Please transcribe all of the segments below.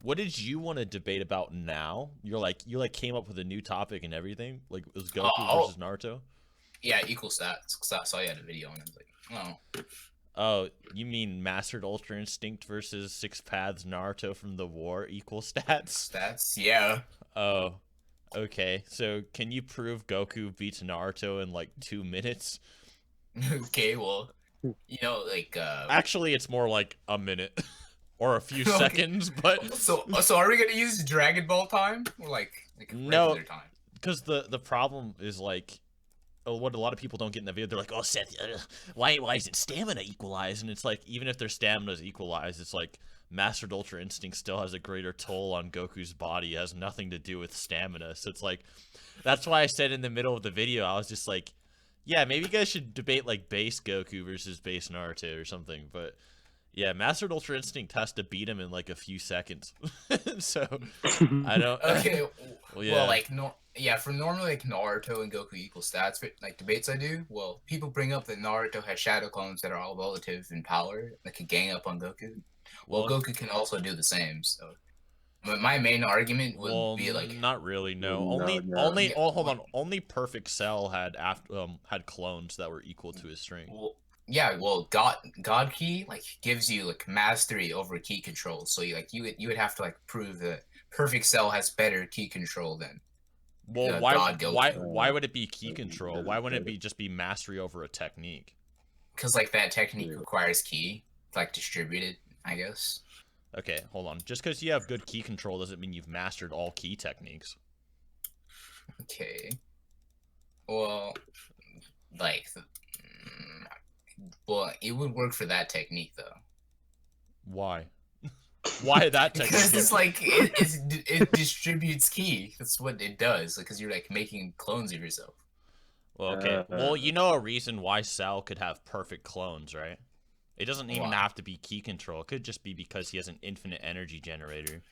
What did you want to debate about now? You came up with a new topic and everything. Like it was Goku Oh, versus Naruto. yeah, equal stats. Cause I saw you had a video and I was like, oh, Oh, you mean Mastered Ultra Instinct versus Six Paths Naruto from the War equal stats? stats. Yeah. Oh, okay. So can you prove Goku beats Naruto in like 2 minutes? Okay, well, like Actually, it's more like a minute or a few okay. seconds, but So are we gonna use Dragon Ball time or like no, regular time? because the problem is like what a lot of people don't get in the video. They're like, "Oh, Seth, why isn't stamina equalized?" And it's like, even if their stamina is equalized, it's like Mastered Ultra Instinct still has a greater toll on Goku's body. It has nothing to do with stamina. So it's like, that's why I said in the middle of the video, I was just like, yeah, maybe you guys should debate like base Goku versus base Naruto or something. But yeah, Mastered Ultra Instinct has to beat him in like a few seconds. So I don't. Okay, Well, well, yeah. like no, yeah, for normally like Naruto and Goku equal stats, but like debates I do, well, people bring up that Naruto has shadow clones that are all relative in power that can gang up on Goku. Well, Well, Goku can also do the same. So, but my main argument would well, be like, not really. No, No, no. only. yeah, Oh, hold on. Only Perfect Cell had clones that were equal to his strength. well, yeah, well, God Key like gives you like mastery over key control. So you would have to like prove that Perfect Cell has better key control than Well, God Goku. why would it be key control? Why wouldn't it Better. be just be mastery over a technique? Because like that technique Yeah. requires key, like distributed, I guess. Okay, hold on. Just because you have good key control doesn't mean you've mastered all key techniques. Okay. Well, like, well, it would work for that technique though. Why? Why that Because technique? it's like it distributes key. That's what it does. Because you're like making clones of yourself. Well, okay. Well, you know a reason why Cell could have perfect clones, right? It doesn't even Why? have to be key control. It could just be because he has an infinite energy generator.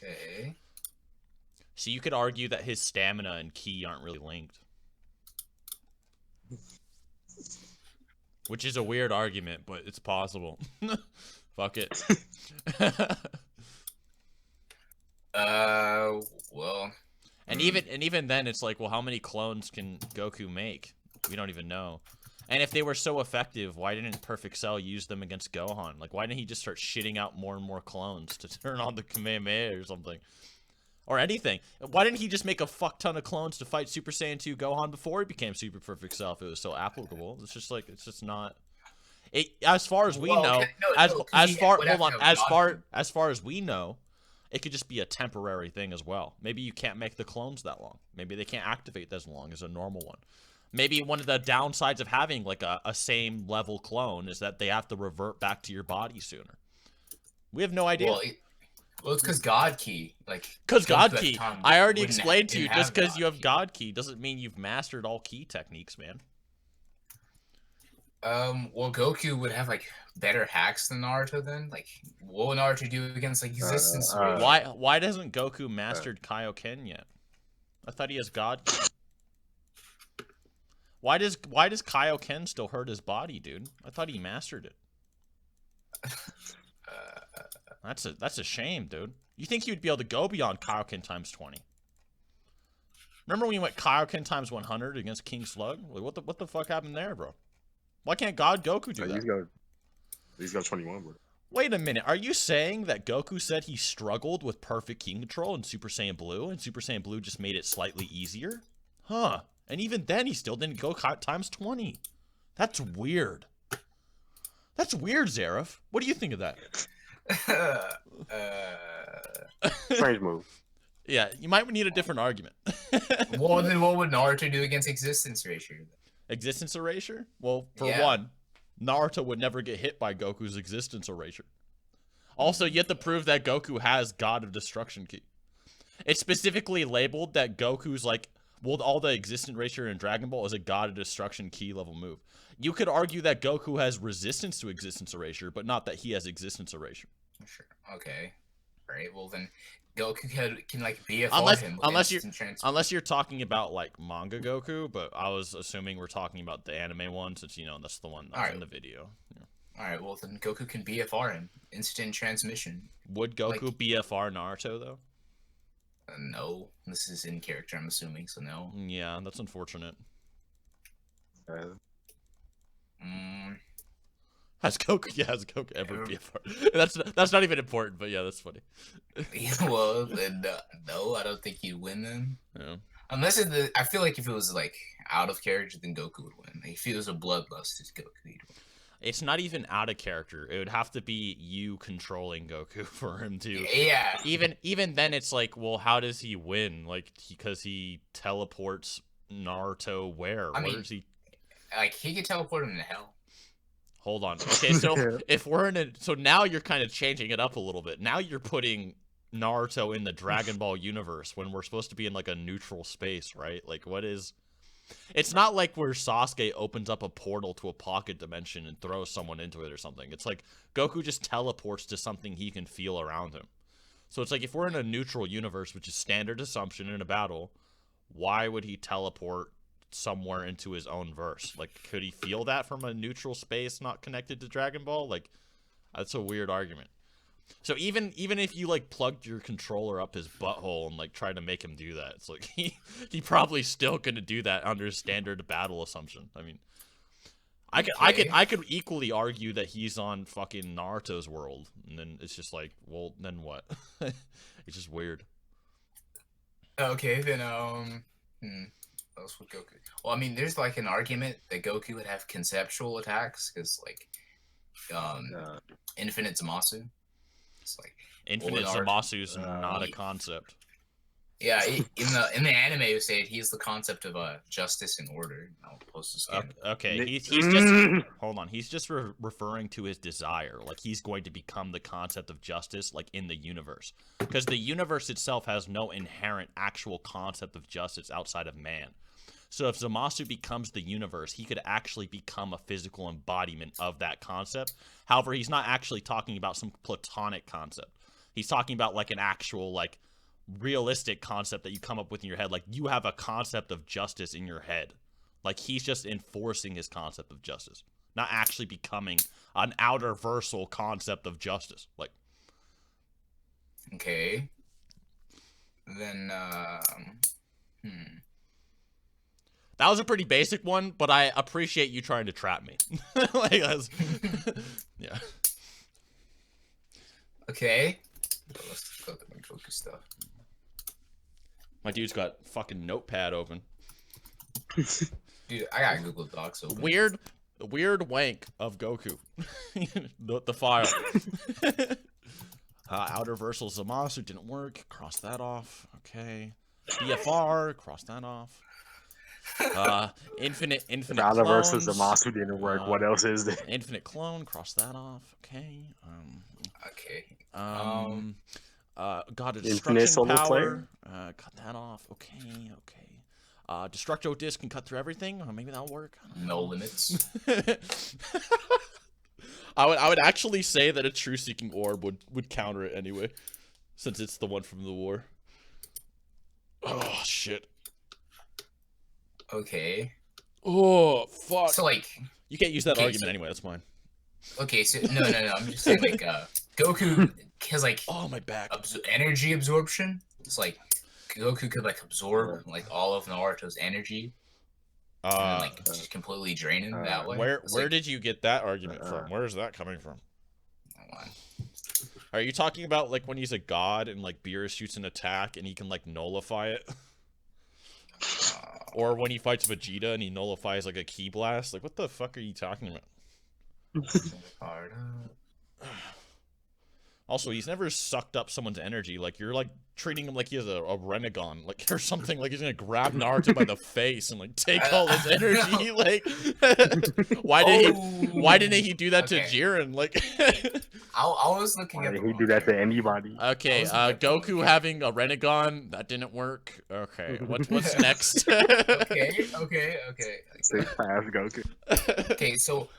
Okay. So you could argue that his stamina and ki aren't really linked. Which is a weird argument, but it's possible. Fuck it. Well. And even then, it's like, well, how many clones can Goku make? We don't even know. And if they were so effective, why didn't Perfect Cell use them against Gohan? Like, why didn't he just start shitting out more and more clones to turn on the Kamehameha or something? Or anything. Why didn't he just make a fuck ton of clones to fight Super Saiyan 2 Gohan before he became Super Perfect Cell if it was so applicable? It's just like, it's just not... It, as far as we Well, know, okay, no, 'cause he would have to have as far as we know, it could just be a temporary thing as well. Maybe you can't make the clones that long. Maybe they can't activate as long as a normal one. Maybe one of the downsides of having like a same level clone is that they have to revert back to your body sooner. We have no idea. Well, it's because God Key, like, Because Goku at God the Key, time I already wouldn't- explained to you, didn't just because you have Key. God Key doesn't mean you've mastered all key techniques, man. Well, Goku would have like better hacks than Naruto then. Like, what would Naruto do against like existence? Why doesn't Goku mastered Kaioken yet? I thought he has God Key. Why does Kaioken still hurt his body, dude? I thought he mastered it. That's a shame, dude. You think you'd be able to go beyond Kaioken times 20? Remember when you went Kaioken times 100 against King Slug? Like, what the fuck happened there, bro? Why can't God Goku do that? He's got 21, bro. Wait a minute. Are you saying that Goku said he struggled with perfect King control in Super Saiyan Blue, and Super Saiyan Blue just made it slightly easier? Huh. And even then, he still didn't go times 20. That's weird. That's weird, ZEREF. What do you think of that? Strange move. Yeah, you might need a different argument. Well, then what would Naruto do against existence erasure? Existence erasure? Well, for Yeah. one, Naruto would never get hit by Goku's existence erasure. Also, you have to prove that Goku has God of Destruction Key. It's specifically labeled that Goku's like, well, all the existence erasure in Dragon Ball is a God of Destruction Key level move. You could argue that Goku has resistance to existence erasure, but not that he has existence erasure. Sure. Okay. Right. Well, then Goku can like BFR Unless him with unless you're instant transmission. unless you're talking about like manga Goku, but I was assuming we're talking about the anime one since that's the one that's in the video. Yeah. All right, well then Goku can BFR him, instant transmission. Would Goku BFR Naruto though? No, this is in character. I'm assuming, so no. Yeah, that's unfortunate. Has Goku ever BFR? That's not even important, but yeah, that's funny. Yeah, well, then, no, I don't think he'd win then. Yeah. Unless I feel like if it was like out of character, then Goku would win. Like, if it was a bloodlust, it's Goku. He'd win. It's not even out of character. It would have to be you controlling Goku for him to. Yeah. Even then, it's like, well, how does he win? Like, because he teleports Naruto where? Where is he? Like, he could teleport him to hell. Hold on. Okay, so if we're so now you're kind of changing it up a little bit. Now you're putting Naruto in the Dragon Ball universe when we're supposed to be in like a neutral space, right? Like, what is? It's not like where Sasuke opens up a portal to a pocket dimension and throws someone into it or something. It's like Goku just teleports to something he can feel around him. So it's like if we're in a neutral universe, which is standard assumption in a battle, why would he teleport somewhere into his own verse? Like, could he feel that from a neutral space not connected to Dragon Ball? Like, that's a weird argument. So even if you like plugged your controller up his butthole and like tried to make him do that, it's like he probably still gonna do that under standard battle assumption. I mean, I could equally argue that he's on fucking Naruto's world, and then it's just like, well, then what? It's just weird. Okay, then what else would Goku? Well, I mean, there's like an argument that Goku would have conceptual attacks because like Infinite Zamasu. It's like Infinite Zamasu's not a concept. Yeah, in the anime, you say he's the concept of justice and order. I'll post this. Okay, he's just hold on. He's just referring to his desire, like he's going to become the concept of justice, like in the universe, because the universe itself has no inherent actual concept of justice outside of man. So if Zamasu becomes the universe, he could actually become a physical embodiment of that concept. However, he's not actually talking about some platonic concept. He's talking about like an actual, like, realistic concept that you come up with in your head. Like, you have a concept of justice in your head. Like, he's just enforcing his concept of justice, not actually becoming an outer versal concept of justice. Like, okay. Then, That was a pretty basic one, but I appreciate you trying to trap me. Like, yeah. Okay. Let's go to my focus stuff. My dude's got fucking notepad open. Dude, I got Google Docs open. Weird wank of Goku. the file. Outer versal Zamasu didn't work. Cross that off. Okay. BFR. Cross that off. Infinite Outer clones. versus Zamasu didn't work. What else is there? Infinite clone. Cross that off. Okay. Okay. Got a Infinite destruction solo power. player? Cut that off. Okay. Destructo disc can cut through everything. Maybe that'll work. No limits. I would actually say that a true seeking orb would counter it anyway, since it's the one from the war. Oh shit. Okay. Oh fuck. So like, you can't use that argument anyway. That's mine. Okay, so no. I'm just saying like Goku has like oh my back energy absorption. It's like Goku could like absorb like all of Naruto's energy. And then, like just completely drain him that way. Where did you get that argument from? Where is that coming from? Are you talking about like when he's a god and like Beerus shoots an attack and he can like nullify it? Or when he fights Vegeta and he nullifies like a ki blast? Like what the fuck are you talking about? Also, he's never sucked up someone's energy. Like, you're, like, treating him like he has a Renegon, like, or something. Like, he's gonna grab Naruto by the face and, like, take all his energy. Like, why didn't he do that to Jiren? Like, I was looking at. He do that to anybody. Okay, Goku having a Renegon, that didn't work. Okay, what's next? Okay. Six pass Goku. Okay, so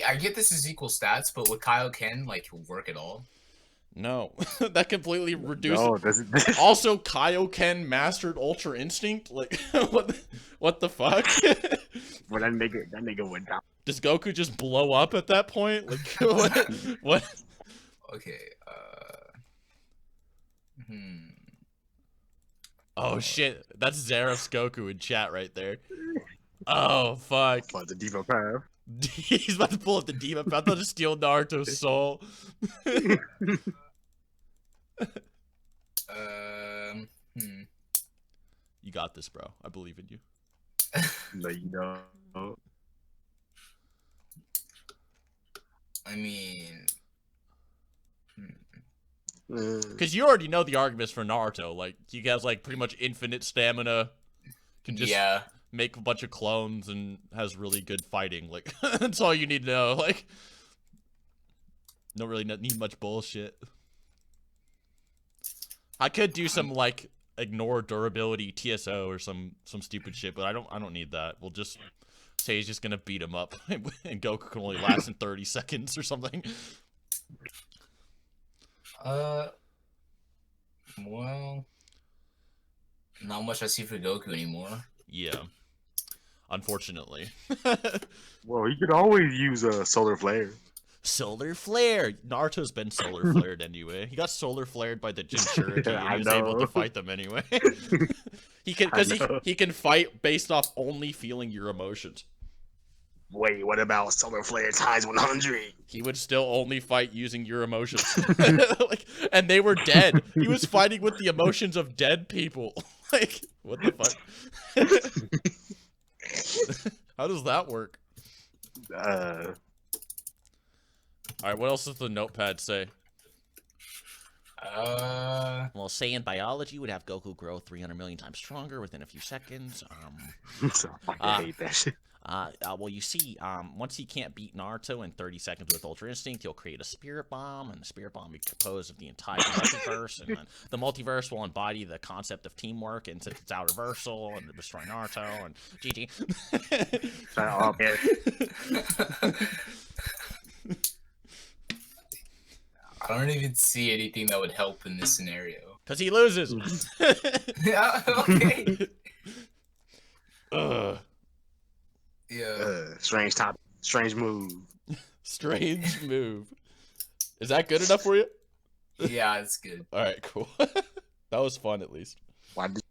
I get this is equal stats, but would Kaioken like work at all? No, that completely reduces. No, this Also, Kaioken mastered Ultra Instinct. Like, what the fuck? well, that nigga went down. Does Goku just blow up at that point? Like, what? Okay. Oh shit, that's ZEREF's Goku in chat right there. Oh fuck. But the Devo Path. He's about to pull up the demon path to steal Naruto's soul. You got this, bro. I believe in you. No, you don't. I mean, because you already know the arguments for Naruto. Like, he has like pretty much infinite stamina, can just make a bunch of clones, and has really good fighting. Like, that's all you need to know. Like, don't really need much bullshit. I could do some like ignore durability TSO or some stupid shit, but I don't need that. We'll just say he's just gonna beat him up, and Goku can only last in 30 seconds or something. Well, not much I see for Goku anymore. Yeah, unfortunately. Well, you could always use a solar flare. Solar flare. Naruto's been solar flared anyway. He got solar flared by the Jinchuriki, and he was able to fight them anyway. He can, because he can fight based off only feeling your emotions. Wait, what about solar flare times 100? He would still only fight using your emotions. Like, and they were dead. He was fighting with the emotions of dead people. Like, what the fuck? How does that work? Alright, what else does the notepad say? Well, say in biology would have Goku grow 300 million times stronger within a few seconds. I hate that shit. Well, you see, once he can't beat Naruto in 30 seconds with Ultra Instinct, he'll create a Spirit Bomb, and the Spirit Bomb will be composed of the entire multiverse, and then the multiverse will embody the concept of teamwork, and since it's out reversal, and destroy Naruto, and GG. I don't even see anything that would help in this scenario. Because he loses. Yeah, okay. Yeah. Strange move. Strange move. Is that good enough for you? Yeah, it's good. Alright, cool. That was fun, at least. Why did